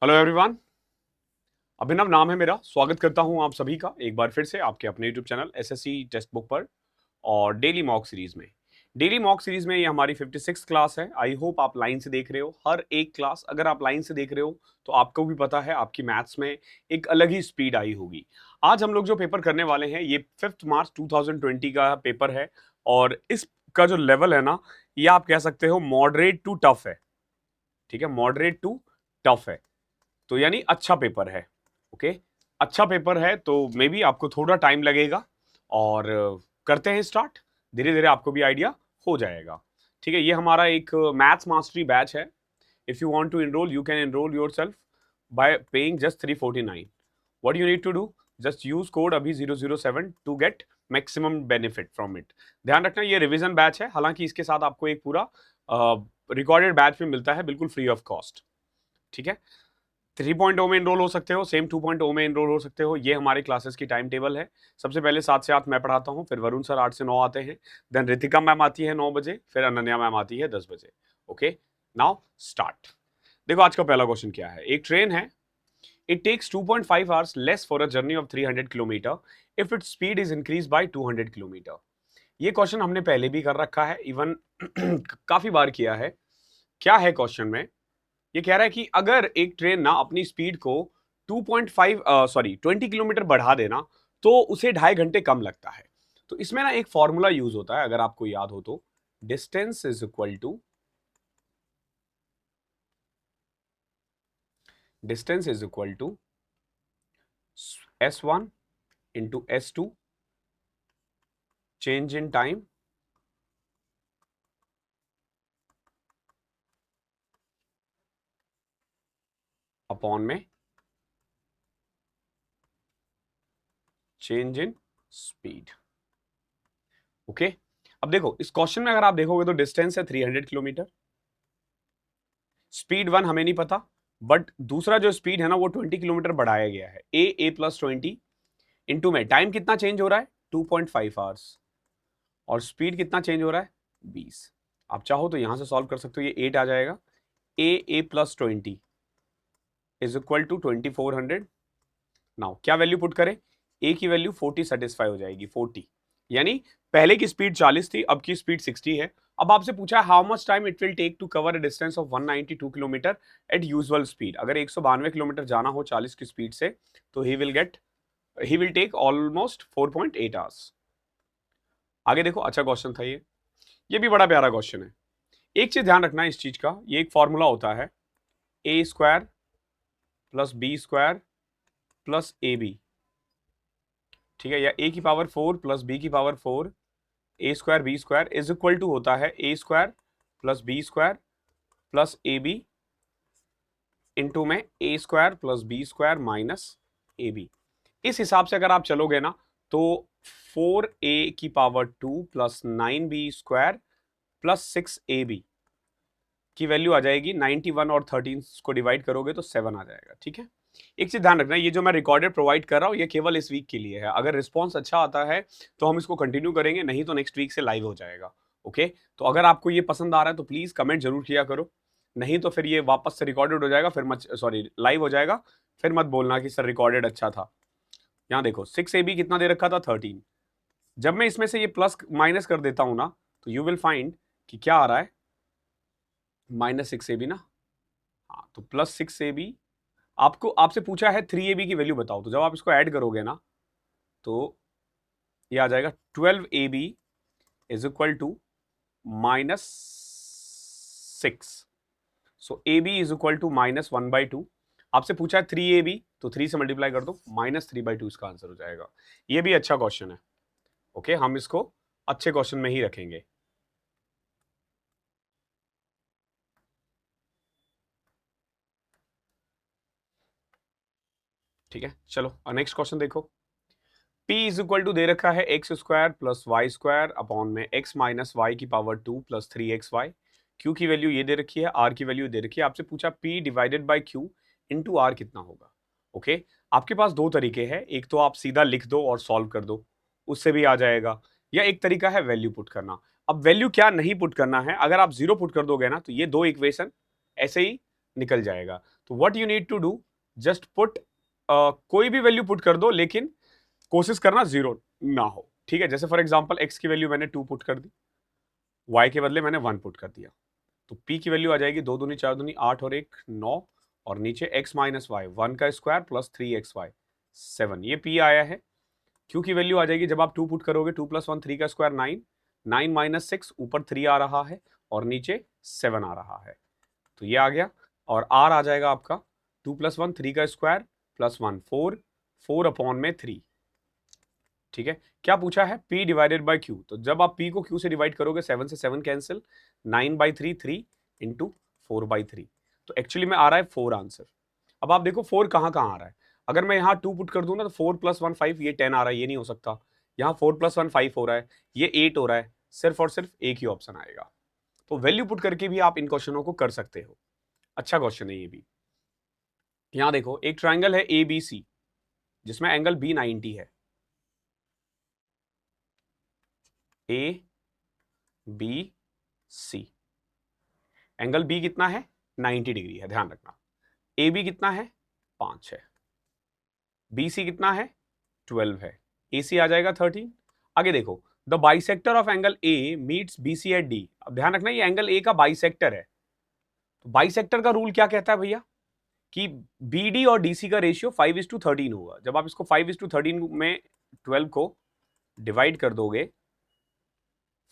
Hello everyone. अभिनव नाम है मेरा। स्वागत करता हूं आप सभी का एक बार फिर से आपके अपने YouTube channel SSC text book पर और डेली मॉक सीरीज में। डेली मॉक सीरीज में ये हमारी 56 क्लास है। आई होप आप लाइन से देख रहे हो हर एक क्लास। अगर आप लाइन से देख रहे हो तो आपको भी पता है आपकी मैथ्स में एक अलग ही स्पीड आई होगी। आज हम लोग जो पेपर करने वाले हैं ये 5 मार्च 2020 का पेपर है और इसका जो लेवल है ना, ये आप कह सकते हो मॉडरेट टू टफ है। ठीक है, मॉडरेट टू टफ है, तो यानी अच्छा पेपर है। ओके, अच्छा पेपर है तो मे बी आपको थोड़ा टाइम लगेगा और करते हैं स्टार्ट। धीरे धीरे आपको भी आइडिया हो जाएगा। ठीक है, ये हमारा एक मैथ्स मास्टरी बैच है। If you want to enroll you can enroll yourself by paying just 349। What you need to do, just use code Abhi 007 to get maximum benefit from it. ध्यान रखना ये रिवीजन बैच है, हालांकि इसके साथ आपको एक पूरा रिकॉर्डेड बैच भी मिलता है बिल्कुल फ्री ऑफ कॉस्ट। ठीक है, 3.0 में एनरोल हो सकते हो, सेम 2.0 में एनरोल हो सकते हो। ये हमारे क्लासेस की टाइम टेबल है। सबसे पहले 7 से 8 मैं पढ़ाता हूँ, फिर वरुण सर 8 से 9 आते हैं, देन रितिका मैम आती है 9 बजे, फिर अनन्या मैम आती है 10 बजे। Okay, now start. देखो आज का पहला क्वेश्चन क्या है। एक ट्रेन है, it takes 2.5 hours less for a journey of 300 kilometre if its speed is increase by 200 kilometre. ये क्वेश्चन हमने पहले भी कर रखा है, इवन काफी बार किया है। क्या है क्वेश्चन में, ये कह रहा है कि अगर एक ट्रेन ना अपनी स्पीड को 20 किलोमीटर बढ़ा देना तो उसे 2.5 घंटे कम लगता है। तो इसमें ना एक फॉर्मूला यूज होता है, अगर आपको याद हो तो, distance is equal to S1 into S2 change in time upon में चेंज इन स्पीड। ओके, अब देखो इस क्वेश्चन में अगर आप देखोगे तो डिस्टेंस है 300 किलोमीटर, स्पीड 1 हमें नहीं पता, बट दूसरा जो स्पीड है ना वो 20 किलोमीटर बढ़ाया गया है। ए प्लस 20 इंटू में टाइम कितना चेंज हो रहा है 2.5 आवर्स, और स्पीड कितना चेंज हो रहा है 20। आप चाहो तो यहां से सॉल्व कर सकते हो, ये 8 आ जाएगा। A plus 20 is equal to 2400। Now क्या वैल्यू पुट करें, ए की वैल्यू 40 सेटिस्फाई हो जाएगी। 40 यानी पहले की स्पीड 40 थी, अब की स्पीड 60 है। अब आपसे पूछा है how much time it will take to cover a distance of 192 kilometre at usual speed. अगर 192 किलोमीटर जाना हो 40 की स्पीड से तो he will take almost 4.8 hours. आगे देखो, अच्छा क्वेश्चन था ये भी बड़ा प्यारा क्वेश्चन है। एक चीज ध्यान रखना है इस चीज का, ये एक फॉर्मूला होता है A square plus B square plus A B. ठीक है, या ए की पावर 4 प्लस बी की power 4 A square B square is equal to होता है A square plus B square plus A B into में A square plus B square minus A B. इस हिसाब से अगर आप चलोगे ना तो 4a की power 2 plus 9b square plus 6ab की वैल्यू आ जाएगी 91, और 13 को डिवाइड करोगे तो 7 आ जाएगा। ठीक है, एक चीज ध्यान रखना, ये जो मैं रिकॉर्डेड प्रोवाइड कर रहा हूँ ये केवल इस वीक के लिए है। अगर रिस्पॉन्स अच्छा आता है तो हम इसको कंटिन्यू करेंगे, नहीं तो नेक्स्ट वीक से लाइव हो जाएगा। ओके, तो अगर आपको ये पसंद आ रहा है तो प्लीज कमेंट जरूर किया करो, नहीं तो फिर ये वापस से रिकॉर्डेड हो जाएगा, फिर मत सॉरी लाइव हो जाएगा, फिर मत बोलना कि सर रिकॉर्डेड अच्छा था। यहाँ देखो 6ab कितना दे रखा था 13। जब मैं इसमें से ये प्लस माइनस कर देता हूं ना तो यू विल फाइंड कि क्या आ रहा है -6ab ना। हाँ, तो +6ab। आपको आपसे पूछा है 3ab की वैल्यू बताओ, तो जब आप इसको ऐड करोगे ना तो ये आ जाएगा 12ab is equal to -6। So ab is equal to -1/2। आपसे पूछा है 3ab, तो 3 से मल्टीप्लाई कर दो, -3/2 इसका आंसर हो जाएगा। ये भी अच्छा क्वेश्चन है। ओके, हम इसको अच्छे क्वेश्चन में ही रखेंगे। ठीक है, चलो नेक्स्ट क्वेश्चन देखो। p इज इक्वल टू दे रखा है x square plus y square upon में x माइनस वाई की पावर 2 प्लस 3xy। q की वैल्यू ये दे रखी है, r की वैल्यू दे रखी है। आपसे पूछा p divided by q into r कितना होगा। ओके, आपके पास दो तरीके हैं, एक तो आप सीधा लिख दो और सॉल्व कर दो, उससे भी आ जाएगा, या एक तरीका है वैल्यू पुट करना। अब वैल्यू क्या नहीं पुट करना है, अगर आप 0 पुट कर दोगे ना तो ये दो इक्वेशन ऐसे ही निकल जाएगा। तो what you need to do, just put कोई भी वैल्यू पुट कर दो, लेकिन कोशिश करना जीरो ना हो, ठीक है। जैसे फॉर एग्जांपल x की वैल्यू मैंने 2 पुट कर दी, y के बदले मैंने 1 पुट कर दिया, तो p की वैल्यू आ जाएगी 2 दूनी 4 दूनी 8 और 1 9, और नीचे x माइनस वाई 1 का स्क्वायर प्लस 3xy 7, ये p आया है। q की वैल्यू आ जाएगी जब आप 2 पुट करोगे 2 प्लस 1 3 का स्क्वायर 9, 9 माइनस 6 ऊपर 3 आ रहा है और नीचे 7 आ रहा है, तो ये आ गया। और r आ जाएगा आपका 2 प्लस 1 3 का स्क्वायर प्लस 1 4, 4 अपॉन में 3, ठीक है। क्या पूछा है, p डिवाइडेड बाय q, तो जब आप p को q से डिवाइड करोगे 7 से 7 कैंसिल, 9/3 3 इंटू 4/3, तो एक्चुअली में आ रहा है 4 आंसर। अब आप देखो 4 कहाँ कहाँ आ रहा है, अगर मैं यहाँ 2 पुट कर दूं ना तो 4 प्लस 1 5, ये 10 आ रहा है, ये नहीं हो सकता। यहाँ 4 प्लस 1 5 हो रहा है, ये 8 हो रहा है, सिर्फ और सिर्फ एक ही ऑप्शन आएगा। तो वैल्यू पुट करके भी आप इन क्वेश्चनों को कर सकते हो, अच्छा क्वेश्चन है ये भी। यहाँ देखो एक ट्राइंगल है ABC जिसमें एंगल B 90 है, ABC एंगल B कितना है 90 डिग्री है, ध्यान रखना। AB कितना है 5 है, BC कितना है 12 है, AC आ जाएगा 13। आगे देखो the bisector of angle A meets BC at D, अब ध्यान रखना ये एंगल A का बाइसेक्टर है। तो बाइसेक्टर का रूल क्या कहता है भैया कि BD और DC का रेशियो 5:13 होगा। जब आप इसको 5:13 में 12 को डिवाइड कर दोगे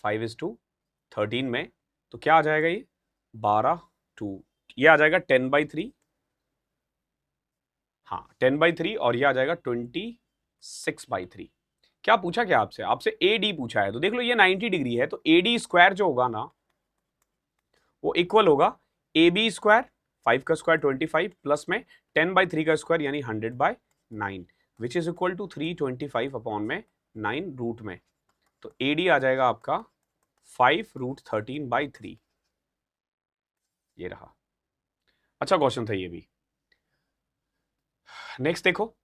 5:13 में, तो क्या आ जाएगा ये 12/2, ये आ जाएगा 10/3, हाँ 10/3, और ये आ जाएगा 26/3। क्या पूछा, क्या आपसे आपसे AD पूछा है, तो देख लो ये 90 डिग्री है, तो AD स्क्वायर जो होगा ना वो इक्वल होगा AB स्क्वायर 5 का स्क्वायर 25 प्लस में 10/3 का स्क्वायर यानी 100/9, which is equal to 325 upon में 9 रूट में, तो AD आ जाएगा आपका 5√13/3, ये रहा। अच्छा क्वेश्चन था ये भी। नेक्स्ट देखो,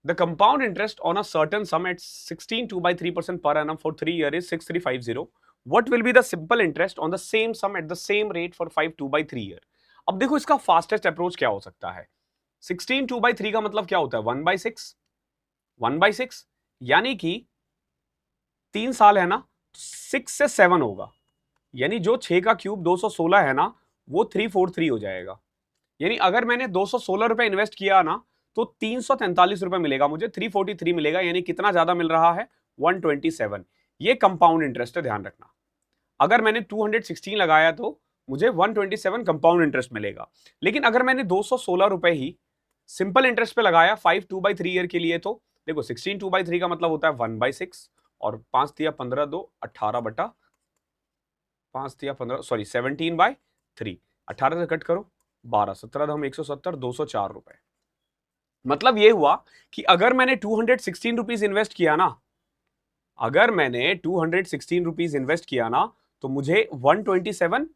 the compound interest on a certain sum at 16.2/3% per annum for 3 years is 6350. What will be the simple interest on the same sum at the same rate for 5/2/3 year? अब देखो इसका fastest approach क्या हो सकता है, 16/2/3 का मतलब क्या होता है 1/6, 1/6 यानी कि 3 साल है ना, 6 से 7 होगा, यानी जो 6 का क्यूब 216 है ना वो 343 हो जाएगा। यानी अगर मैंने 216 रुपए इन्वेस्ट किया ना तो 343 रुपए मिलेगा मुझे, 343 मिलेगा, यानी कितना ज्यादा मिल रहा है 127। ये कंपाउंड इंटरेस्ट है, ध्यान रखना। अगर मैंने 216 लगाया तो मुझे 127 कंपाउंड इंटरेस्ट मिलेगा, लेकिन अगर मैंने 216 रुपए ही सिंपल इंटरेस्ट पे लगाया 5/2/3 ईयर के लिए, तो देखो 16/2/3 का मतलब होता है 1/6, और 5 दिया 15 2 18 बटा 5 दिया 15 सॉरी 17/3, 18 से कट करो 12 17 दम 170 204 रुपए। मतलब ये हुआ कि अगर मैंने 216 रुपीज इन्वेस्ट किया ना, अगर मैंने 216 रुपीज इन्वेस्ट किया ना तो मुझे 127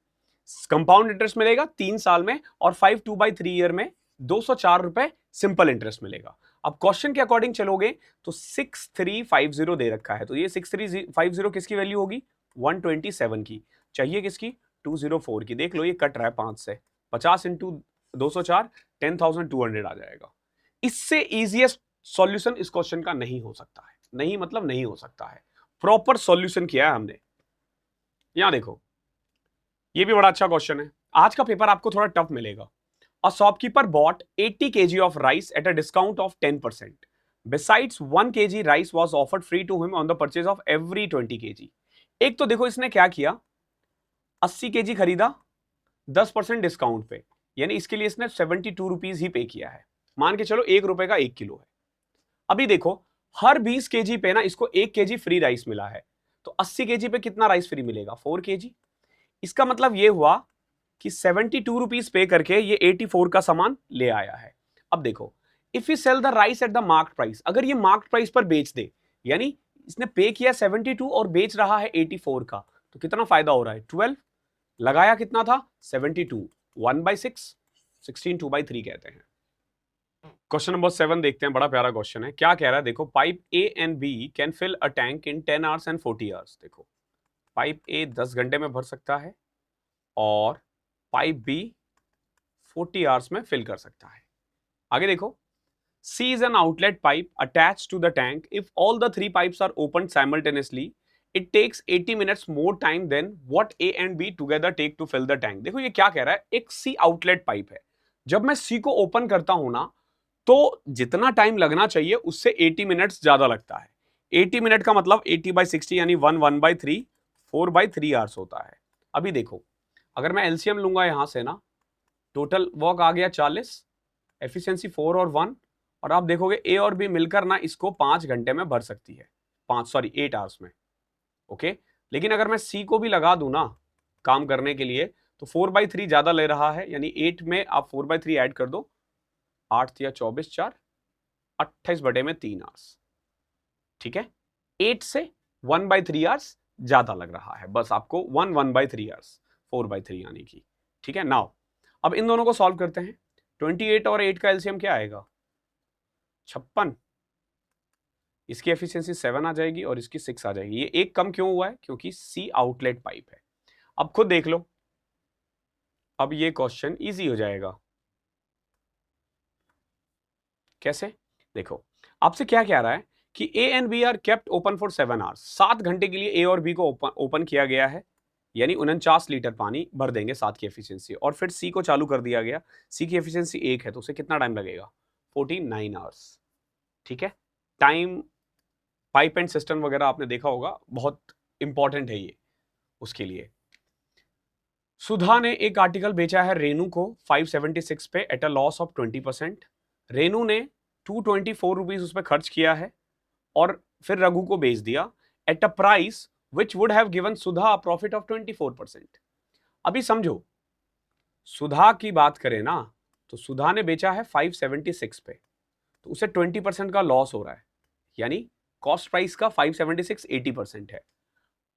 कंपाउंड इंटरेस्ट मिलेगा 3 साल में, और 5/2/3 ईयर में 204 रुपए सिंपल इंटरेस्ट मिलेगा। अब क्वेश्चन के अकॉर्डिंग चलोगे तो 6350 दे रखा है, तो ये 6350 किसकी वैल्यू होगी 127 की, चाहिए किसकी 204 की। देख लो ये कट रहा है 5 से, 50 इंटू 204 10,200 आ जाएगा। इससे इजीएस्ट सॉल्यूशन इस क्वेश्चन का नहीं हो सकता है, नहीं मतलब नहीं हो सकता है, प्रॉपर सॉल्यूशन किया है हमने। यहां देखो ये भी बड़ा अच्छा क्वेश्चन है, आज का पेपर आपको थोड़ा टफ मिलेगा। A shopkeeper bot 80 kg of rice at a discount of 10%. Besides 1 kg rice was offered free to him on the purchase of every 20 kg. एक तो देखो इसने क्या किया, 80 kg खरीदा 10% डिस्काउंट पे, यानी इसके लिए इसने 72 रुपीज ही पे किया है, मान के चलो 1 रुपए का 1 किलो है। अभी देखो हर 20 केजी पे ना इसको 1 केजी फ्री राइस मिला है, तो 80 केजी पे कितना राइस फ्री मिलेगा 4 केजी। इसका मतलब ये हुआ कि 72 रुपीज पे करके ये 84 का सामान ले आया है। अब देखो if you sell the rice at the market price, अगर ये मार्केट प्राइस पर बेच दे, यानी इसने पे किया 72 और बेच रहा है 84 का, तो कितना फायदा हो रहा है 12, लगाया कितना था 72, 1/6, 16 2/3 कहते हैं। क्वेश्चन नंबर 7 देखते हैं, बड़ा प्यारा क्वेश्चन है। क्या कह रहा है देखो, pipe A and B can fill a tank in 10 hours and 40 hours. देखो पाइप ए 10 घंटे में भर सकता है और पाइप बी 40 आवर्स में फिल कर सकता है। आगे देखो, C is an outlet pipe attached to the tank. If all the three pipes are opened simultaneously, it takes 80 minutes more time than what A and B together take to fill the tank. देखो ये क्या कह रहा है, एक C outlet pipe है, जब मैं C को ओपन करता हूं ना, तो जितना टाइम लगना चाहिए उससे 80 मिनट्स ज्यादा लगता है। 80 मिनट का मतलब 80/60 यानी 1/3 4/3 आवर्स होता है। अभी देखो, अगर मैं एलसीएम लूंगा यहां से ना, टोटल वर्क आ गया 40, एफिशिएंसी 4 और 1, और आप देखोगे ए और बी मिलकर ना इसको 5 घंटे में भर सकती है, 8 आवर्स में। ओके, लेकिन अगर मैं सी को भी लगा दूं ना काम करने के लिए, तो 4/3 ज्यादा ले रहा है, यानी 8 में आप 4/3 ऐड कर दो, 8 या 24 4 28/3 आवर्स। ठीक है, 8 से 1/3 आवर्स ज्यादा लग रहा है, बस आपको 1/3 आवर्स 4/3 आने की। ठीक है, नाउ अब इन दोनों को सॉल्व करते हैं। 28 और 8 का एलसीएम क्या आएगा, 56। इसकी एफिशिएंसी 7 आ जाएगी और इसकी 6 आ जाएगी। ये एक कम क्यों हुआ है, क्योंकि सी आउटलेट पाइप है। अब खुद देख लो, अब ये क्वेश्चन इजी हो जाएगा। कैसे, देखो आपसे क्या कह रहा है कि A and B are kept open for 7 hours. 7 घंटे के लिए ए और बी को ओपन किया गया है, यानी 49 लीटर पानी भर देंगे 7 की एफिशिएंसी, और फिर सी को चालू कर दिया गया। सी की एफिशिएंसी 1 है, तो उसे कितना टाइम लगेगा, 49 आवर्स। ठीक है, टाइम पाइप एंड सिस्टम वगैरह आपने देखा होगा, बहुत इंपॉर्टेंट है ये उसके लिए। सुधा ने एक आर्टिकल बेचा है रेनू को 576 पे at a loss of 20%। Renu ने 224 रुपीज उस पर खर्च किया है और फिर रघु को बेच दिया at a price which would have given Sudha a profit of 24%। अभी समझो, सुधा की बात करें ना, तो सुधा ने बेचा है 576 पे, तो उसे 20% का लॉस हो रहा है, यानी कॉस्ट प्राइस का 576 80% है।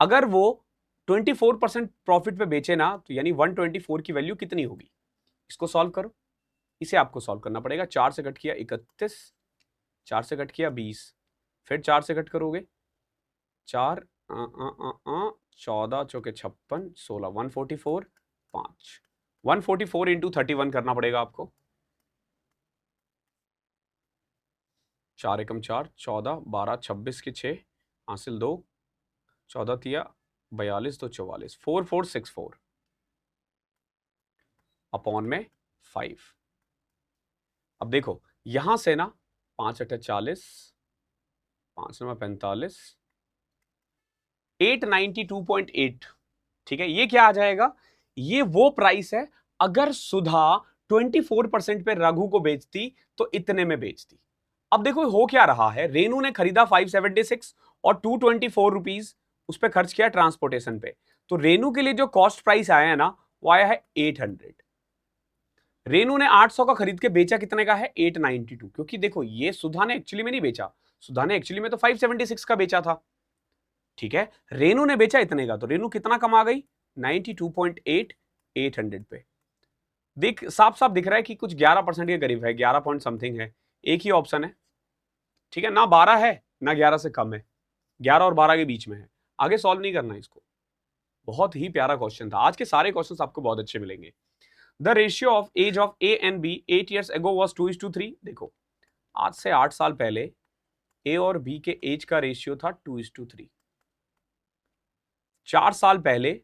अगर वो 24% प्रॉफिट पे बेचे ना, तो यानी 124 की वैल्यू कितनी होगी। इसको सॉल्व करो, इसे आपको सॉल्व करना पड़ेगा। 4 से कट किया 31, 4 से कट किया 20, फिर 4 से कट करोगे 4 14 चौके 56 16 144 5 144 इंटू 31 करना पड़ेगा आपको। 4 एकम 4 14 12 26 के 6 हासिल 2 14 तिया 42 तो 44 4464 अपॉन में 5। अब देखो यहां से ना 5 8 40 5 9 45 892.8। ठीक है, ये क्या आ जाएगा, ये वो प्राइस है अगर सुधा 24% पे रघु को बेचती तो इतने में बेचती। अब देखो हो क्या रहा है, रेनू ने खरीदा 576 और 224 रुपीज उस पर खर्च किया ट्रांसपोर्टेशन पे, तो रेनू के लिए जो कॉस्ट प्राइस आया है ना, वो आया है 800। रेनू ने 800 का खरीद के बेचा कितने का है, 892। क्योंकि देखो ये सुधा ने एक्चुअली में नहीं बेचा, सुधा ने एक्चुअली में तो 576 का बेचा था। ठीक है, रेनू ने बेचा इतने का, तो रेनू कितना कमा गई, 92.8 800 पे। देख साफ साफ दिख रहा है कि कुछ 11% के करीब है, 11 पॉइंट समथिंग है। एक ही ऑप्शन है, ठीक है, ना 12 है ना 11 से कम है, 11 और 12 के बीच में है। आगे सॉल्व नहीं करना इसको। बहुत ही प्यारा क्वेश्चन था, आज के सारे क्वेश्चंस आपको बहुत अच्छे मिलेंगे। The ratio of age of A and B 8 years ago was 2:3। देखो आज से 8 साल पहले ए और बी के एज का रेशियो था 2:3। 4 साल पहले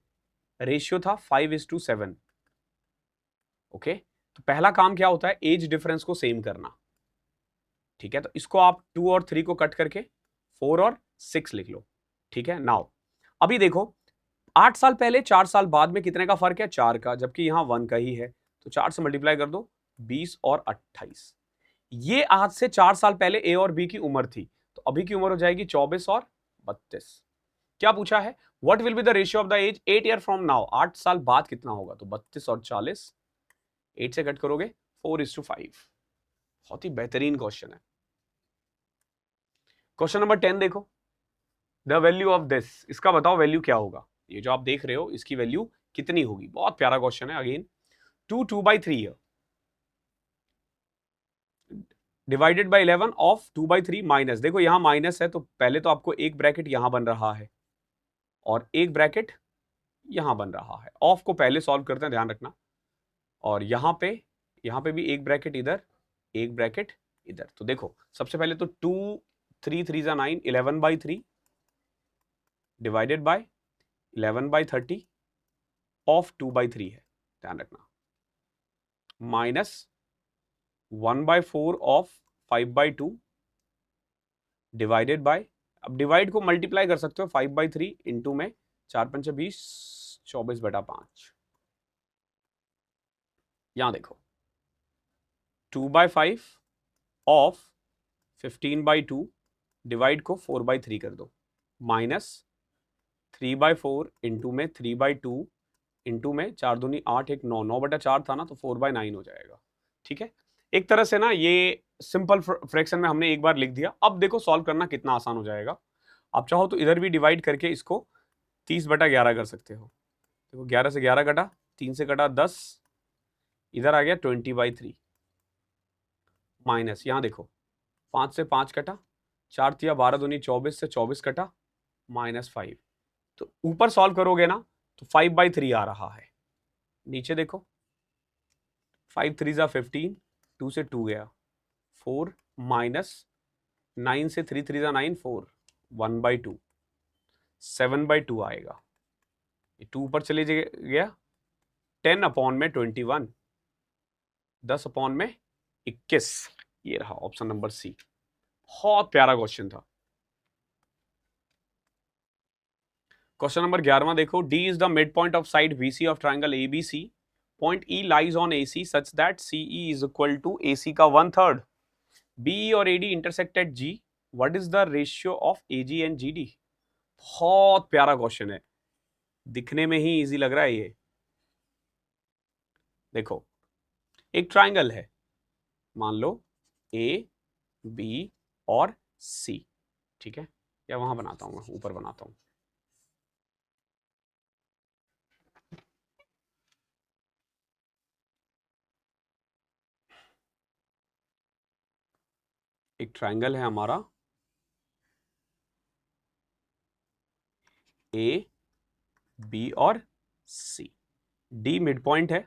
रेशियो था 5:7। ओके, तो पहला काम क्या होता है, एज डिफरेंस को सेम करना। ठीक है, तो इसको आप 2 और 3 को कट करके 4 और 6 लिख लो। ठीक है, नाउ अभी देखो 8 साल पहले 4 साल बाद में कितने का फर्क है, 4 का, जबकि यहां 1 का ही है, तो 4 से मल्टीप्लाई कर दो 20 और 28। ये आज से 4 साल पहले ए और बी की उम्र थी, तो अभी की उम्र हो जाएगी 24 और 32। क्या पूछा है, what will be the ratio of the age 8 year from now, 8 साल बाद कितना होगा, तो 32 और 40, 8 से कट करोगे 4:5। बहुत ही बेहतरीन क्वेश्चन है। क्वेश्चन नंबर 10 देखो, द वैल्यू ऑफ दिस, इसका बताओ वैल्यू क्या होगा, ये जो आप देख रहे हो इसकी वैल्यू कितनी होगी। बहुत प्यारा क्वेश्चन है, अगेन 2/3 है डिवाइडेड बाय 11 ऑफ 2/3 माइनस, देखो यहां माइनस है तो पहले तो आपको एक ब्रैकेट यहां बन रहा है और एक ब्रैकेट यहां बन रहा है। ऑफ को पहले सॉल्व करते हैं, ध्यान रखना, और यहां पे यहां पे भी एक ब्रैकेट इधर, एक ब्रैकेट इधर। तो देखो सबसे पहले तो 2 3 3 जा 9, 11/3 डिवाइडेड बाय 11/30 ऑफ 2/3 है, ध्यान रखना, माइनस 1/4 ऑफ 5/2 डिवाइडेड बाय, अब डिवाइड को मल्टीप्लाई कर सकते हो 5/3 इंटू में 4×5 = 20, 24/5। यहां देखो 2/5 ऑफ 15/2 डिवाइड को 4/3 कर दो, माइनस 3/4 इंटू में 3/2 इंटू में 4 दूनी 8, 1 9, 9/4 था ना, तो 4/9 हो जाएगा। ठीक है, एक तरह से ना ये सिंपल फ्रैक्शन में हमने एक बार लिख दिया। अब देखो सॉल्व करना कितना आसान हो जाएगा। आप चाहो तो इधर भी डिवाइड करके इसको 30/11 कर सकते हो। देखो 11 से 11 कटा, 3 से कटा 10, इधर आ गया 20/3, माइनस यहां देखो 5 से 5 कटा, 4 तिया 12 दूनी 24 से 24 कटा, -5। तो ऊपर सॉल्व करोगे ना तो 5/3 आ रहा है। नीचे देखो 5 3 जा 15, 2 से 2 गया 4, माइनस 9 से 3 3 जा 9, 4, 1/2, 7/2 आएगा। 2 ऊपर चले गया, 10/21, 10/21, ये रहा ऑप्शन नंबर सी। बहुत प्यारा क्वेश्चन था। क्वेश्चन नंबर 11वां देखो, D is the mid point of side BC of triangle ABC, point E lies on AC such that CE is equal to AC का 1/3, बीई और AD intersect at G, what is the ratio of AG and GD. बहुत प्यारा question है, दिखने में ही easy लग रहा है ये। देखो एक ट्राइंगल है, मान लो ए बी और सी, ठीक है, या वहां बनाता हूं, मैं ऊपर बनाता हूं। एक ट्राइंगल है हमारा ए बी और सी, डी मिड पॉइंट है,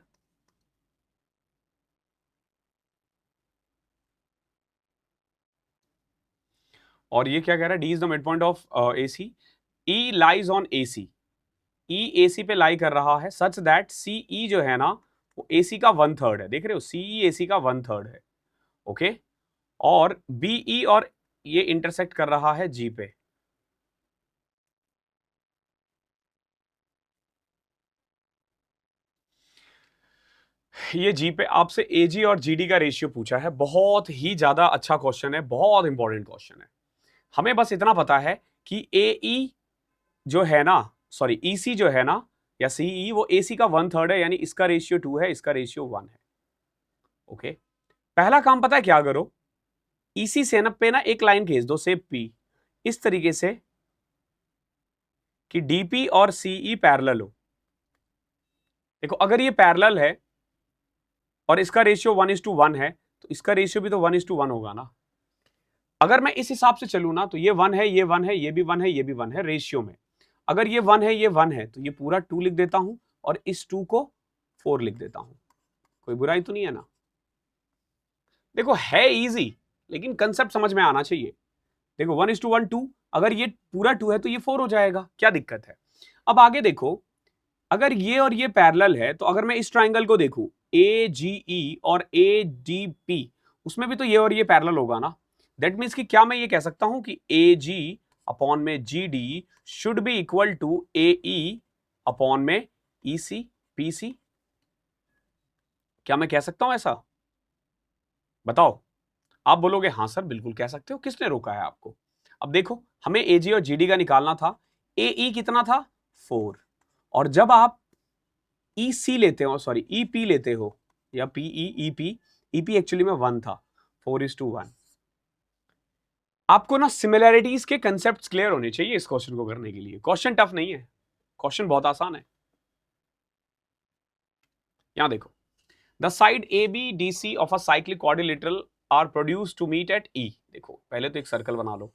और ये क्या कह रहा है, D is the mid point of A C, E lies on A C, E A C पे लाई कर रहा है, सच दैट सी ई जो है ना वो ए सी का 1/3 है, देख रहे हो, सी ई ए सी का 1/3 है, ओके, और बी ई और ये इंटरसेक्ट कर रहा है जी पे। ये जी पे आपसे एजी और जीडी का रेशियो पूछा है, बहुत ही ज्यादा अच्छा क्वेश्चन है, बहुत इंपॉर्टेंट क्वेश्चन है। हमें बस इतना पता है कि ए जो है ना, सॉरी ईसी जो है ना या सीई, वो एसी का 1/3 है, यानी इसका रेशियो 2 है, इसका रेशियो 1 है, ओके। पहला काम पता है क्या करो, ईसी से ना पे ना एक लाइन खींच दो से पी, इस तरीके से कि डीपी और सीई पैरेलल हो। देखो अगर ये पैरेलल है और इसका रेशियो 1:1 है, तो इसका रेशियो भी तो 1:1 होगा ना। अगर मैं इस हिसाब से चलूं ना, तो ये 1 है, ये 1 है, ये भी 1 है, ये भी 1 है रेशियो में। अगर ये 1 है, ये 1 है, तो ये पूरा 2 लिख देता हूं और इस 2 को 4 लिख देता हूं। कोई बुराई तो नहीं है ना। देखो है इजी, लेकिन कंसेप्ट समझ में आना चाहिए। देखो 1:1 2, अगर ये पूरा 2 है तो ये 4 हो जाएगा, क्या दिक्कत है। अब आगे देखो, अगर ये और ये पैरेलल है, तो अगर मैं इस ट्राइंगल को देखूं ए जी ई और ए डी पी, उसमें भी तो ये और ये पैरेलल होगा ना। दैट मीन्स कि क्या मैं ये कह सकता हूं कि ए जी अपॉन में G D should be equal to A E upon में ई सी पी सी। क्या मैं कह सकता हूं ऐसा, बताओ। आप बोलोगे हाँ सर बिल्कुल कह सकते हो, किसने रोका है आपको। अब देखो हमें एजी और जीडी का निकालना था, ए ई कितना था 4, और जब आप ई सी लेते हो, सॉरी ई पी लेते हो, या पीई ई पी एक्चुअली में 1 था, 4:1। आपको ना सिमिलैरिटीज के कंसेप्ट क्लियर होने चाहिए इस क्वेश्चन को करने के लिए। क्वेश्चन टफ नहीं है, क्वेश्चन बहुत आसान है। यहां देखो, the side A B D C of a cyclic quadrilateral are produce to meet at E. देखो पहले तो एक सर्कल बना लो,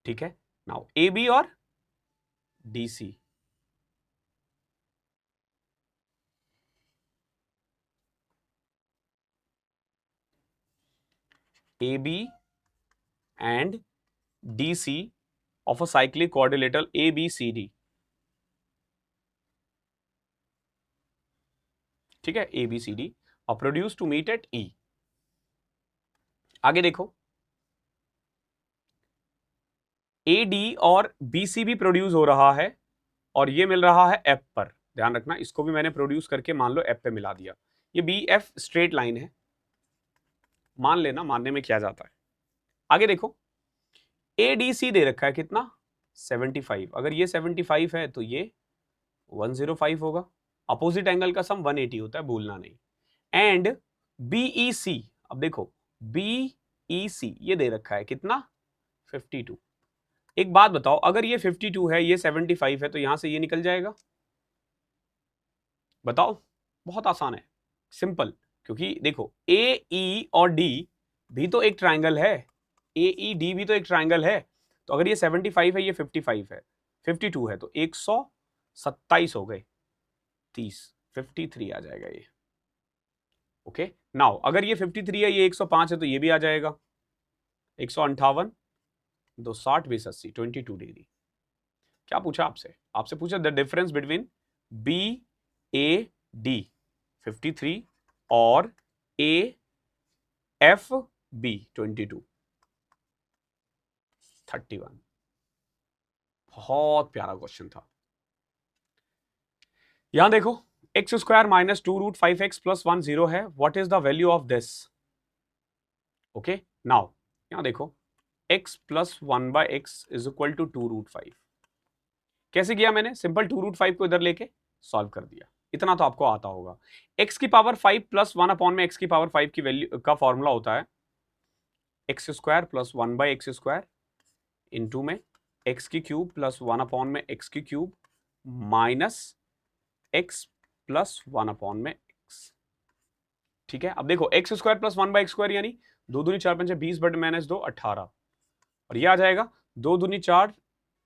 ठीक है, नाउ ए बी और D C, AB and DC of a cyclic quadrilateral ABCD, ठीक है, ABCD और produce to meet at E। आगे देखो, AD और BC भी प्रोड्यूस हो रहा है और ये मिल रहा है F पर। ध्यान रखना, इसको भी मैंने प्रोड्यूस करके मान लो F पे मिला दिया। ये BF स्ट्रेट लाइन है, मान लेना, मानने में क्या जाता है। आगे देखो, ADC दे रखा है कितना, 75। अगर ये 75 है तो ये 105 होगा। अपोजिट एंगल का सम 180 होता है, भूलना नहीं। एंड BEC, अब देखो BEC ये दे रखा है कितना, 52। एक बात बताओ, अगर ये 52 है, ये 75 है, तो यहां से ये निकल जाएगा। बताओ, बहुत आसान है, सिंपल। क्योंकि देखो AE और D भी तो एक ट्राइंगल है, AED भी तो एक ट्राइंगल है। तो अगर ये 75 है, ये 55 है, 52 है, तो 127 हो गए, 30, 53 आ जाएगा ये। ओके, नाउ अगर ये 53 है, ये 105 है, तो ये भी आ जाएगा 158, 260 20 80, 22 डिग्री। क्या पूछा आपसे, आपसे पूछा द डिफरेंस बिटवीन BAD 53 और AFB 22 31। बहुत प्यारा क्वेश्चन था। यहां देखो, x square minus 2√5x plus 1 0 है, what is the value of this. Okay, now यहां देखो, x plus 1/x is equal to 2√5। कैसे किया मैंने, सिंपल 2√5 को इधर लेके सॉल्व कर दिया, इतना तो आपको आता होगा। x की पावर 5 प्लस 1 अपॉन में x की पावर 5 की वैल्यू का फॉर्मूला होता है x square plus 1/x square into में x की क्यूब प्लस 1 अपॉन में x की cube minus x plus 1 upon में x। ठीक है, अब देखो x square plus 1/x square यानी 2 दूनी 4 पंचे 20 बटे माइनस 2 18, और ये आ जाएगा 2 दूनी 4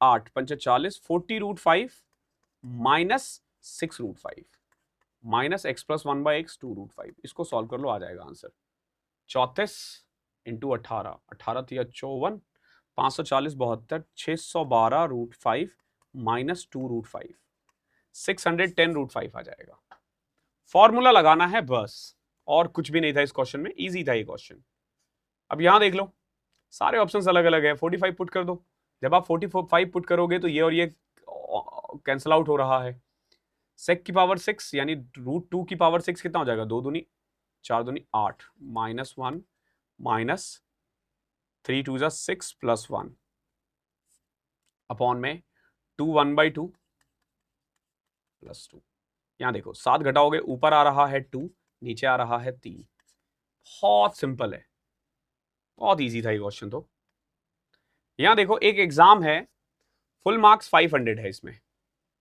8 पंचे 40, 40√5 minus 6√5 minus x plus 1/x 2√5। इसको सॉल्व कर लो, आ जाएगा आंसर 34 इंटू 18, 18 तिया 54, 540 72, 612√5 माइनस 2√5, 610√5 आ जाएगा। फॉर्मूला लगाना है बस, और कुछ भी नहीं था इस क्वेश्चन में, इजी था ये क्वेश्चन। अब यहां देख लो, सारे ऑप्शंस अलग अलग है, 45 पुट कर दो। जब आप 45 पुट करोगे तो ये और ये कैंसिल आउट हो रहा है। सेक की पावर 6 यानी √2 की पावर 6 कितना हो जाएगा, 2 दूनी 4 दूनी 8 माइनस 1 माइनस 3 2 6 प्लस 1 अपॉन में 2 1/2 प्लस 2। यहां देखो 7 घटाओगे, ऊपर आ रहा है 2, नीचे आ रहा है 3। बहुत सिंपल है, बहुत इजी था ये क्वेश्चन। तो यहां देखो, एक एग्जाम है, फुल मार्क्स 500 है इसमें,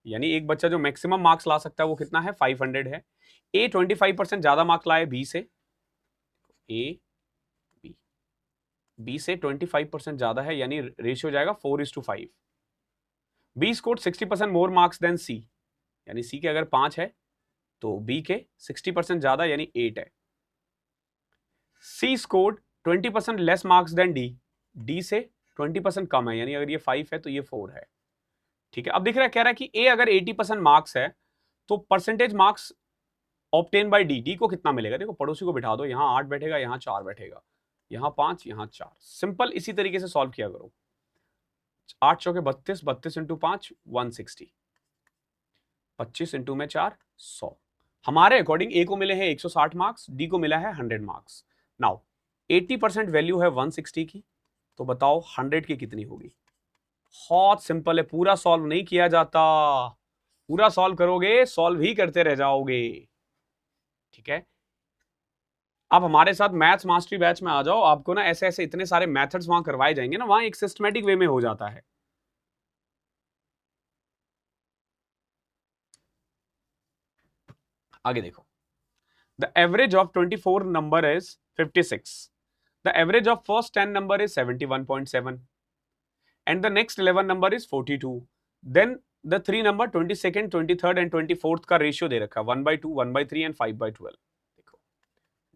यानी एक बच्चा जो मैक्सिमम मार्क्स ला सकता है वो कितना है, 500 है। ए 25% ज्यादा मार्क्स लाए बी से, ए बी से 25% ज्यादा है, यानी रेशियो जाएगा 4:5। B scored 60% more marks than C, यानी सी के अगर 5 है तो बी के 60% ज्यादा यानी 8 है। C scored 20% less marks than D, D से 20% कम है, यानी अगर ये 5 है तो ये 4 है। ठीक है, अब दिख रहा है, कह रहा है कि ए अगर 80% मार्क्स है तो percentage marks obtain bye D, D को कितना मिलेगा। देखो पड़ोसी को बिठा दो, यहां 8 बैठेगा, यहां 4 बैठेगा, यहां 5 यहां 4। सिंपल इसी तरीके से सॉल्व किया करो। 8 चौके 32, 32 इंटू 5 160, 25 इंटू में 4 100। हमारे अकॉर्डिंग ए को मिले हैं 160 मार्क्स, डी को मिला है 100 मार्क्स। नाउ 80% वैल्यू है 160 की, तो बताओ 100 की कितनी होगी। बहुत सिंपल है, पूरा सॉल्व नहीं किया जाता, पूरा सॉल्व करोगे सॉल्व ही करते रह जाओगे। ठीक है, अब हमारे साथ मैथ्स मास्टरी बैच में आ जाओ, आपको ना ऐसे ऐसे इतने सारे मेथड्स वहां करवाए जाएंगे ना, वहां एक सिस्टमैटिक वे में हो जाता है। आगे देखो, the average of 24 number is 56, the average of first 10 number is 71.7 and the next 11 number is 42, then the 3 number 22nd 23rd and 24th का रेशियो दे रखा है 1/2 1/3 and 5/12। देखो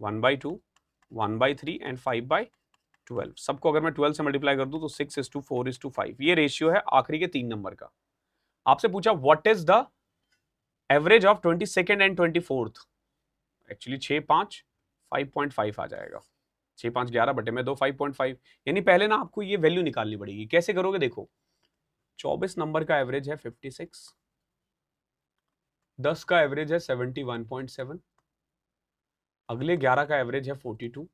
1/2 1/3 and 5/12। 12, सबको अगर मैं 12 से मल्टीप्लाई कर दूं तो 6:4:5, ये रेशियो है आखिरी के 3 नंबर का। आपसे पूछा what is the average of 22nd and 24th, actually 6 5 5.5 आ जाएगा, 6 5 11 बटे में 2 5.5, यानी पहले ना आपको ये वैल्यू निकालनी पड़ेगी। कैसे करोगे, देखो 24 नंबर का एवरेज है 56, 10 का एवरेज है 71.7, अगले 11 का एवरेज है 42,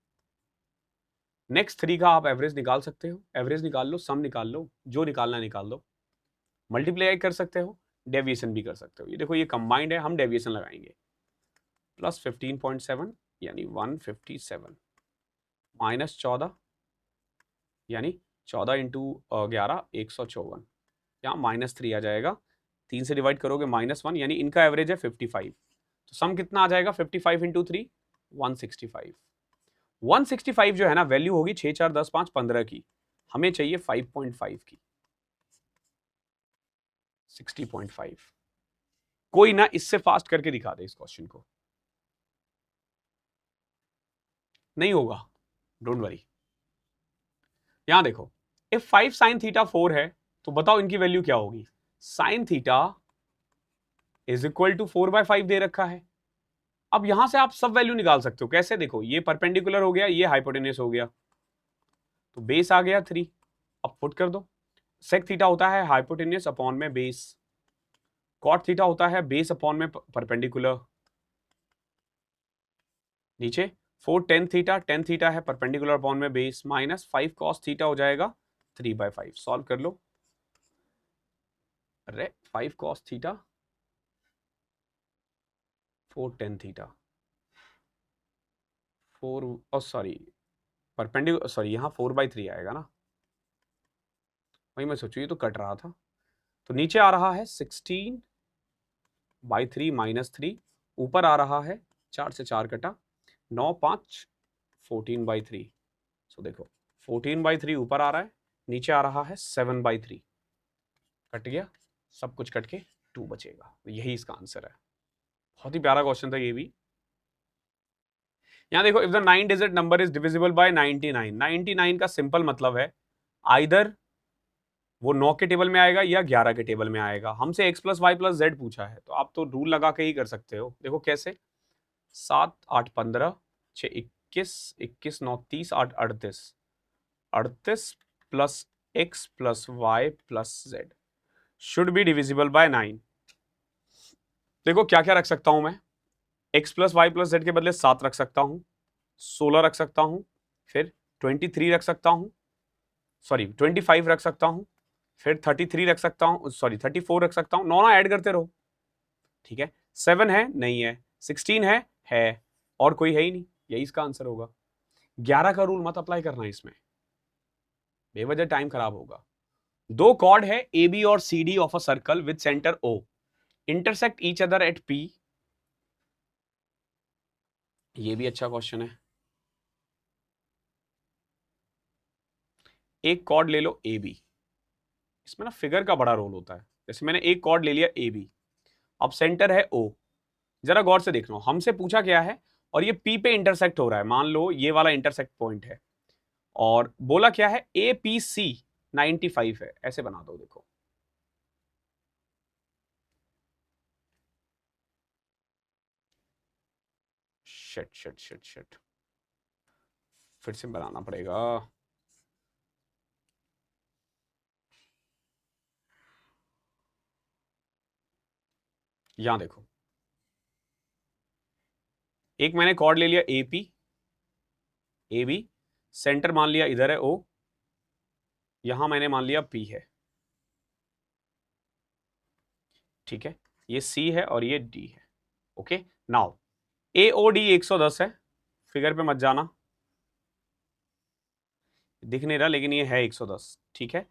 नेक्स्ट 3 का आप एवरेज निकाल सकते हो, एवरेज निकाल लो, सम निकाल लो, जो निकालना निकाल लो, मल्टीप्लाई कर सकते हो, डेविएशन भी कर सकते हो। ये देखो ये कंबाइंड है, हम डेविएशन लगाएंगे, प्लस 15.7 यानी 157 माइनस 14 यानी 14 इंटू 11 154, यहाँ -3 आ जाएगा, 3 से डिवाइड करोगे -1, यानी इनका एवरेज है 55, तो सम कितना आ जाएगा 55 इंटू 3 165। 165 जो है ना वैल्यू होगी 6 4 10 5 15 की, हमें चाहिए 5.5 की, 60.5। कोई ना इससे फास्ट करके दिखा दे इस क्वेश्चन को, नहीं होगा, डोंट वरी। यहां देखो इफ 5 sin थीटा 4 है तो बताओ इनकी वैल्यू क्या होगी। sin theta is equal to 4/5 दे रखा है। अब यहां से आप सब वैल्यू निकाल सकते हो, कैसे, देखो ये परपेंडिकुलर हो गया, ये हाइपोटेन्यूस हो गया, तो बेस आ गया 3, अब पुट कर दो। सेक थीटा होता है हाइपोटेन्यूस अपॉन में बेस, कॉट थीटा होता है बेस अपॉन में परपेंडिकुलर, नीचे 4 टेन थीटा है परपेंडिकुलर अपॉन में बेस, माइनस 5 कॉस थीटा हो जाएगा 3/5। सॉल्व कर लो, अरे 5 cos theta 4 tan theta 4 sorry perpendicular, sorry यहाँ 4/3 आएगा ना, वही मैं सोचू ये तो कट रहा था, तो नीचे आ रहा है 16/3 -3, ऊपर आ रहा है 4 से 4 कटा 9 5 14/3, सो देखो 14/3 ऊपर आ रहा है, नीचे आ रहा है 7/3, कट गया सब कुछ, कट के 2 बचेगा, यही इसका आंसर है। बहुत ही प्यारा क्वेश्चन था ये भी। यहां देखो if the 9 digit number is divisible by 99, 99 का सिंपल मतलब है आइदर वो 9 के टेबल में आएगा या 11 के टेबल में आएगा। हमसे x plus Y plus Z पूछा है तो आप तो रूल लगा के ही कर सकते हो। देखो कैसे, 7 8 15 6 21 21 9 30 8 38 38 plus x plus Y plus Z should be divisible by 9। देखो क्या क्या रख सकता हूं मैं, x plus Y plus Z के बदले 7 रख सकता हूं, 16 रख सकता हूं, फिर 23 रख सकता हूं, सॉरी 25 रख सकता हूं, फिर 33 रख सकता हूं, सॉरी 34 रख सकता हूं, 9 ऐड करते रहो, ठीक है। 7 है, नहीं है, 16 है, और कोई है ही नहीं, यही इसका आंसर होगा। 11 का रूल मत अप्लाई करना इसमें, बेवजह टाइम खराब होगा। दो कॉर्ड है ए बी और C D of a circle with centre O intersect each other at P, ये भी अच्छा क्वेश्चन है। एक कॉर्ड ले लो ए बी, इसमें ना फिगर का बड़ा रोल होता है। जैसे मैंने एक कॉर्ड ले लिया ए बी, अब सेंटर है ओ, जरा गौर से देखना, हमसे पूछा क्या है और ये पी पे इंटरसेक्ट हो रहा है, मान लो ये वाला इंटरसेक्ट पॉइंट है, और बोला क्या है ए पी सी 95 है, ऐसे बना दो। देखो शिट शिट शिट शिट, फिर से बनाना पड़ेगा। यहां देखो एक मैंने कॉर्ड ले लिया A P, A B, centre मान लिया इधर है ओ, यहां मैंने मान लिया पी है, ठीक है, ये सी है और ये डी है। ओके नाउ ए ओ डी 110 है, फिगर पे मत जाना, दिख नहीं रहा लेकिन ये है 110, ठीक है।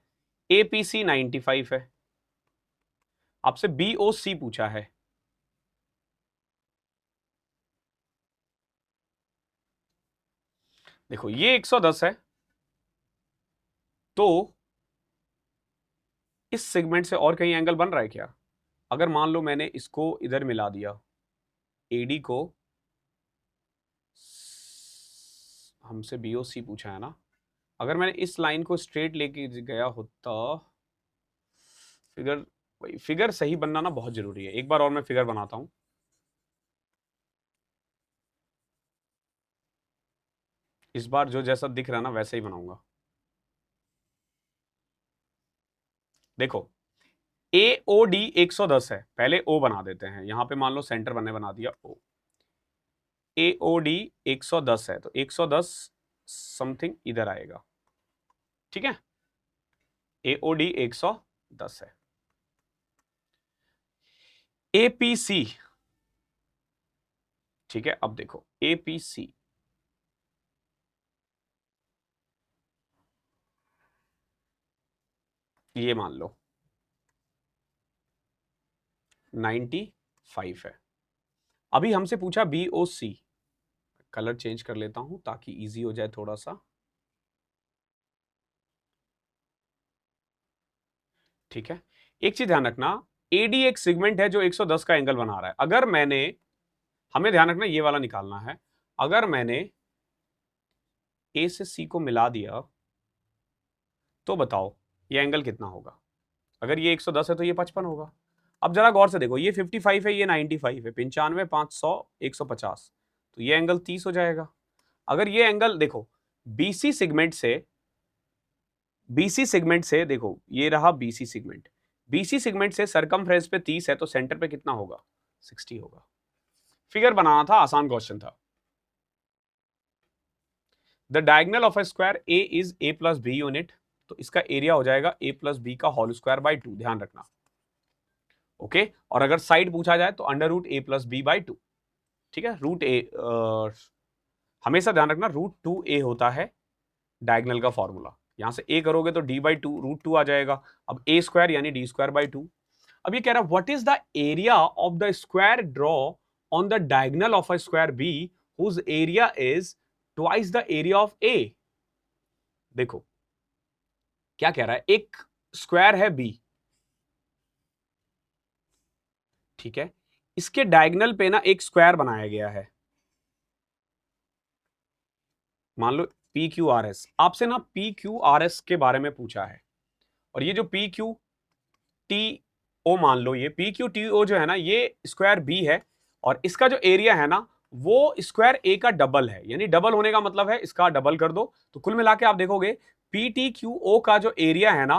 ए पी सी 95 है, आपसे बी ओ सी पूछा है, देखो ये 110 है, तो इस सेगमेंट से और कहीं एंगल बन रहा है क्या। अगर मान लो मैंने इसको इधर मिला दिया, एडी को, हमसे बीओसी पूछा है ना, अगर मैंने इस लाइन को स्ट्रेट लेके गया होता, फिगर, भाई फिगर सही बनना ना बहुत जरूरी है। एक बार और मैं फिगर बनाता हूं। इस बार जो जैसा दिख रहा है ना वैसे ही बनाऊंगा। देखो ए ओ डी 110 है, पहले ओ बना देते हैं, यहां पे मान लो सेंटर बना दिया ओ। ए ओ डी 110 है तो 110 समथिंग इधर आएगा, ठीक है। ए ओ डी 110 है। एपीसी, ठीक है, अब देखो एपीसी, ये मान लो 95 है। अभी हमसे पूछा बीओसी, कलर चेंज कर लेता हूं ताकि इजी हो जाए थोड़ा सा। ठीक है, एक चीज ध्यान रखना, एडी एक सेगमेंट है जो 110 का एंगल बना रहा है। अगर मैंने, हमें ध्यान रखना ये वाला निकालना है, अगर मैंने ए से सी को मिला दिया तो बताओ ये एंगल कितना होगा। अगर ये 110 है तो ये 55 होगा। अब जरा गौर से देखो, ये 55 है, ये 95 है, 95, 500, 150, तो ये एंगल 30 हो जाएगा। अगर ये एंगल देखो बीसी सेगमेंट से, बीसी सेगमेंट से देखो, ये रहा बीसी सेगमेंट, बीसी सेगमेंट से सरकमफ्रेंस पे 30 है तो सेंटर पे कितना होगा, 60 होगा। फिगर बनाना था, आसान क्वेश्चन था। The diagonal of a square A is A plus B unit, तो इसका एरिया हो जाएगा ए प्लस बी का होल स्क्वायर बाई 2, ध्यान रखना। ओके, और अगर साइड पूछा जाए तो under root A plus B by 2, ठीक है। रूट ए, हमेशा ध्यान रखना रूट 2 ए होता है डायगोनल का फॉर्मूला। यहां से ए करोगे तो डी बाई 2 रूट 2 आ जाएगा। अब ए स्क्वायर यानी डी स्क्वायर बाई 2। अब ये कह रहा है what is the area of the square draw on the diagonal of a square B whose area is twice the area of A. देखो क्या कह रहा है, एक स्क्वायर है बी, ठीक है, इसके डायगोनल पे ना एक स्क्वायर बनाया गया है, मान लो पी क्यू आर एस। आपसे ना पी क्यू आर एस के बारे में पूछा है, और ये जो पी क्यू टी ओ, मान लो ये पी क्यू टी ओ जो है ना, ये स्क्वायर बी है, और इसका जो एरिया है ना वो स्क्वायर ए का डबल है। यानी डबल होने का मतलब है इसका डबल कर दो, तो कुल मिला के आप देखोगे पी टी क्यू ओ का जो एरिया है ना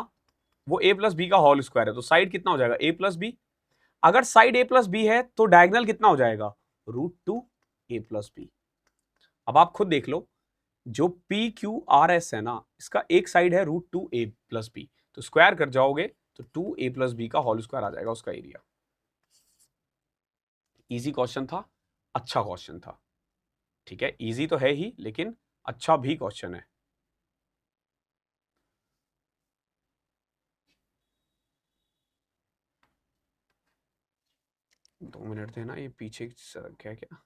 वो ए प्लस बी का होल स्क्वायर है। तो साइड कितना हो जाएगा, ए प्लस बी। अगर साइड ए प्लस बी है तो डायगोनल कितना हो जाएगा, रूट टू ए प्लस बी। अब आप खुद देख लो, जो पी क्यू आर एस है ना, इसका एक साइड है रूट टू ए प्लस बी, तो स्क्वायर कर जाओगे तो 2a प्लस बी का होल स्क्वायर आ जाएगा उसका एरिया। इजी क्वेश्चन था, अच्छा क्वेश्चन था, ठीक है, इजी तो है ही लेकिन अच्छा भी क्वेश्चन है। दो मिनट देना, ये पीछे क्या क्या,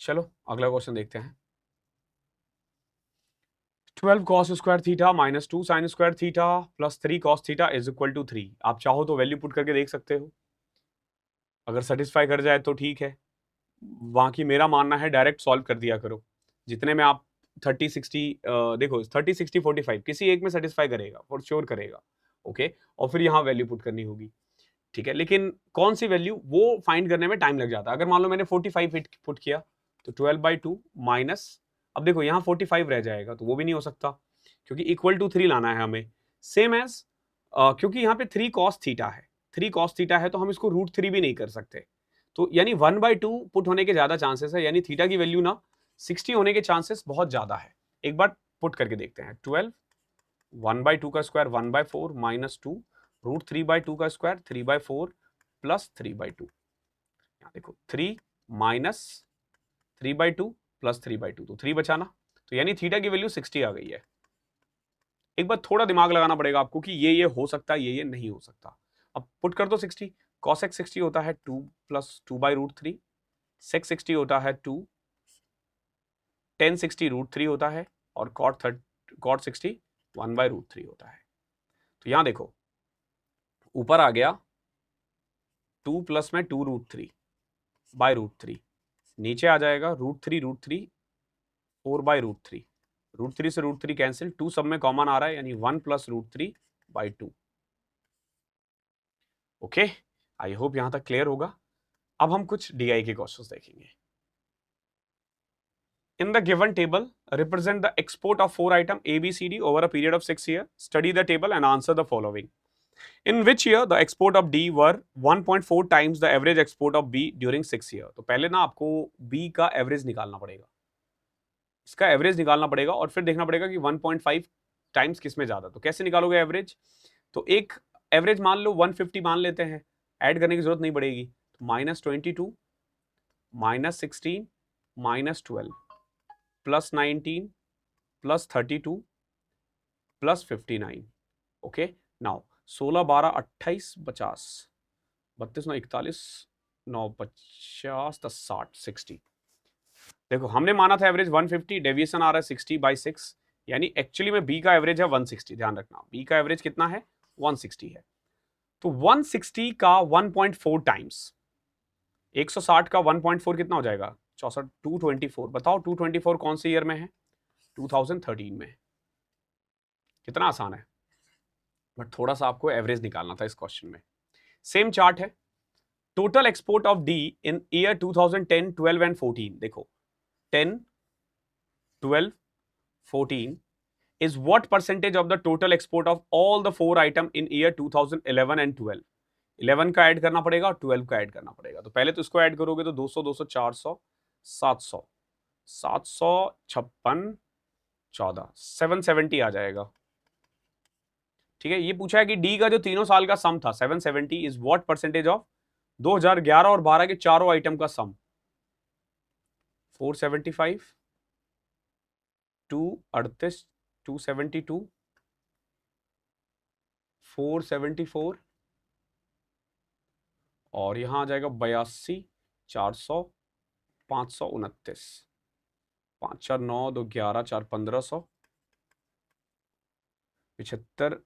चलो अगला क्वेश्चन देखते हैं। 12 cos square theta minus 2 sine square theta plus 3 cos theta is equal to 3। आप चाहो तो वैल्यू पुट करके देख सकते हो, अगर सेटिस्फाई कर जाए तो ठीक है, बाकी मेरा मानना है डायरेक्ट सॉल्व कर दिया करो। जितने में आप 30-60, देखो 30-60-45 किसी एक में सेटिस्फाई करेगा, फॉर श्योर करेगा। ओके, और फिर यहाँ वैल्यू पुट करनी होगी, ठीक है। लेकिन कौन सी वैल्यू वो फाइंड करने में टाइम लग जाता है। अगर मान लो मैंने 45 पुट किया तो 12/2 माइनस, अब देखो यहाँ 45 रह जाएगा तो वो भी नहीं हो सकता क्योंकि इक्वल टू 3 लाना है हमें। सेम एज, क्योंकि यहाँ पे 3 cos थीटा है, 3 cos थीटा है तो हम इसको √3 भी नहीं कर सकते। तो यानी 1/2 पुट होने के ज्यादा चांसेस है, यानी थीटा की वैल्यू ना 60 होने के चांसेस बहुत ज्यादा है। एक बार पुट करके देखते हैं। 12 1/2 का स्क्वायर 1/4 माइनस 2 √3/2 का स्क्वायर 3/4 प्लस 3/2। यहाँ देखो 3 माइनस 3/2 प्लस 3/2, तो 3 बचाना, तो यानी थीटा की वैल्यू 60 आ गई है। एक बार थोड़ा दिमाग लगाना पड़ेगा आपको कि ये हो सकता है, ये नहीं हो सकता। अब पुट कर दो 60, cos x 60 होता है 2 प्लस 2/√3, sec 60 होता है 2, tan 60 √3 होता है, और cot 60 1/√3 होता है। तो यहां देखो ऊपर आ गया 2 प्लस में 2√3 बाय √3, नीचे आ जाएगा √3 4/√3, √3 से √3 कैंसिल, 2 सब में कॉमन आ रहा है यानी 1 प्लस √3/2। ओके, आई होप यहां तक क्लियर होगा। अब हम कुछ डीआई के क्वेश्चंस देखेंगे। In the given table, represent the export of 4 items A, B, C, D over a period of 6 years. Study the table and answer the following. In which year the export of D were 1.4 times the average export of B during 6 year? तो पहले ना आपको B का average निकालना पड़ेगा, इसका average निकालना पड़ेगा और फिर देखना पड़ेगा कि 1.5 टाइम्स किस में ज्यादा। तो कैसे निकालोगे एवरेज? तो एक एवरेज मान लो 150 मान लेते हैं, ऐड करने की जरूरत नहीं पड़ेगी। तो -22 -16 -12 +19 +32 +59। Okay, now 16 12 28 50 32 9 41 9 50 10 60 60। देखो हमने माना था एवरेज 150, डेविएशन आ रहा है 60/6, यानी एक्चुअली में बी का एवरेज है 160। ध्यान रखना बी का एवरेज कितना है, 160 है। तो 160 का 1.4 टाइम्स 160 का 1.4 कितना हो जाएगा, 64 224। बताओ 224 कौन से ईयर में है, 2013 में। कितना आसान है, बट थोड़ा सा आपको एवरेज निकालना था इस क्वेश्चन में। सेम चार्ट है, total export of D in year 2010 12 and 14। देखो 10 12 14 is what percentage of the total export of all the 4 item in year 2011 and 12। 11 का ऐड करना पड़ेगा और 12 का ऐड करना पड़ेगा। तो पहले तो इसको ऐड करोगे तो 200 200 400 700 756 14 770 आ जाएगा। ठीक है, ये पूछा है कि डी का जो तीनों साल का सम था 770 इज व्हाट परसेंटेज ऑफ 2011 और 12 के चारों आइटम का सम। 475 238 272 474 और यहां आ जाएगा 82 400 529 5 4 9 2 11 4 1500 75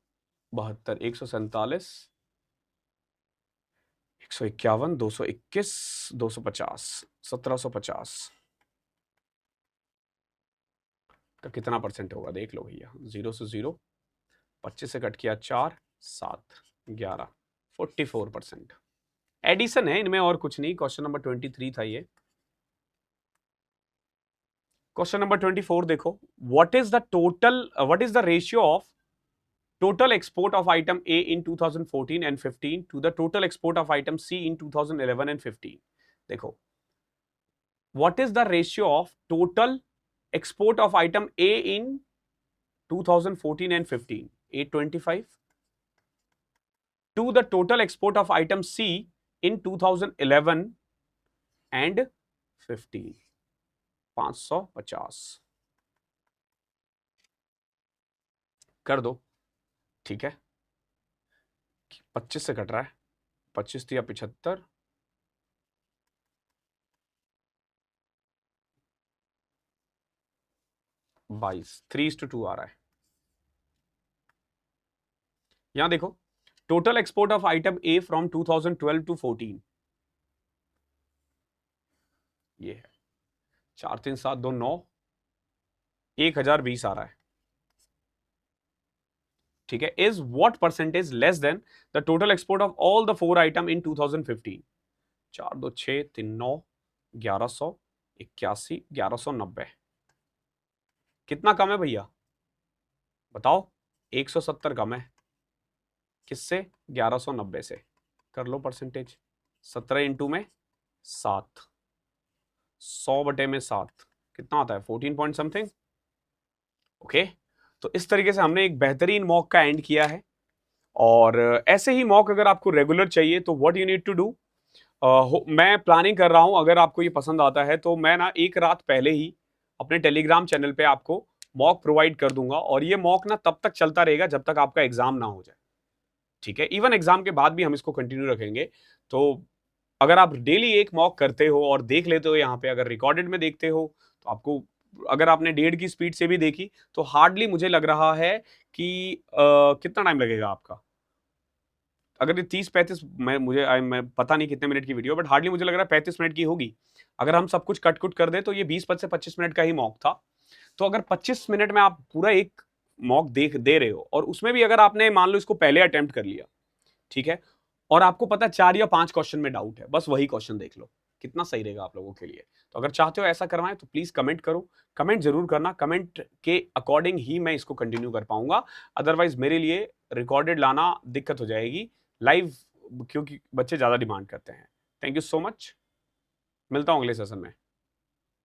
72 147 151 221 250 1750 का कितना परसेंट होगा देख लो भैया। 0 से 0 25 से कट किया 4 7 11 44%। एडिशन है इनमें और कुछ नहीं। क्वेश्चन नंबर 23 था ये। क्वेश्चन नंबर 24 देखो, what is the ratio of total export of item A in 2014 and 15 to the total export of item C in 2011 and 15। देखो what is the ratio of total export of item A in 2014 and 15, 825 to the total export of item C in 2011 and 15, 550 कर दो। ठीक है, 25 से cut रहा है, 25 या 75 22 3:2 आ रहा है। यहां देखो total export of item A from 2012 to 14 ये है 4 3 7 2 9 1020 आ रहा है। ठीक है, is what percentage less than the total export of all the 4 item इन 2015। 4 2 6 3 9 1181 1190 कितना कम है भैया बताओ। 170 कम है किससे, 1190 से। कर लो परसेंटेज, 17 इंटू में 7 100 बटे में 7 कितना आता है 14 पॉइंट समथिंग। ओके, तो इस तरीके से हमने एक बेहतरीन मॉक का एंड किया है। और ऐसे ही मॉक अगर आपको रेगुलर चाहिए तो what you need to do, मैं प्लानिंग कर रहा हूं, अगर आपको ये पसंद आता है तो मैं ना एक रात पहले ही अपने टेलीग्राम चैनल पे आपको मॉक प्रोवाइड कर दूंगा। और ये मॉक ना तब तक चलता रहेगा जब तक आपका एग्जाम ना हो जाए। ठीक है, इवन एग्जाम के बाद भी हम इसको कंटिन्यू रखेंगे। तो अगर आप डेली एक मॉक करते हो और देख लेते हो यहाँ पे, अगर रिकॉर्डेड में देखते हो तो आपको, अगर आपने 1.5 की स्पीड से भी देखी तो हार्डली मुझे लग रहा है कि कितना टाइम लगेगा आपका, अगर ये 30-35 मैं पता नहीं कितने मिनट की वीडियो, बट हार्डली मुझे लग रहा है 35 मिनट की होगी। अगर हम सब कुछ कट कुट कर दे तो ये 20 से 25 मिनट का ही मॉक था। तो अगर 25 मिनट में आप पूरा एक मॉक दे रहे हो, और उसमें भी अगर आपने मान लो इसको पहले अटेम्प्ट कर लिया, ठीक है, और आपको पता है 4 या 5 क्वेश्चन में डाउट है, बस वही क्वेश्चन देख लो, कितना सही रहेगा आप लोगों के लिए। तो अगर चाहते हो ऐसा करवाएं तो प्लीज कमेंट करो, कमेंट जरूर करना, कमेंट के अकॉर्डिंग ही मैं इसको कंटिन्यू कर पाऊंगा। अदरवाइज मेरे लिए रिकॉर्डेड लाना दिक्कत हो जाएगी लाइव, क्योंकि बच्चे ज्यादा डिमांड करते हैं। थैंक यू सो मच, मिलता हूं अगले सेशन में।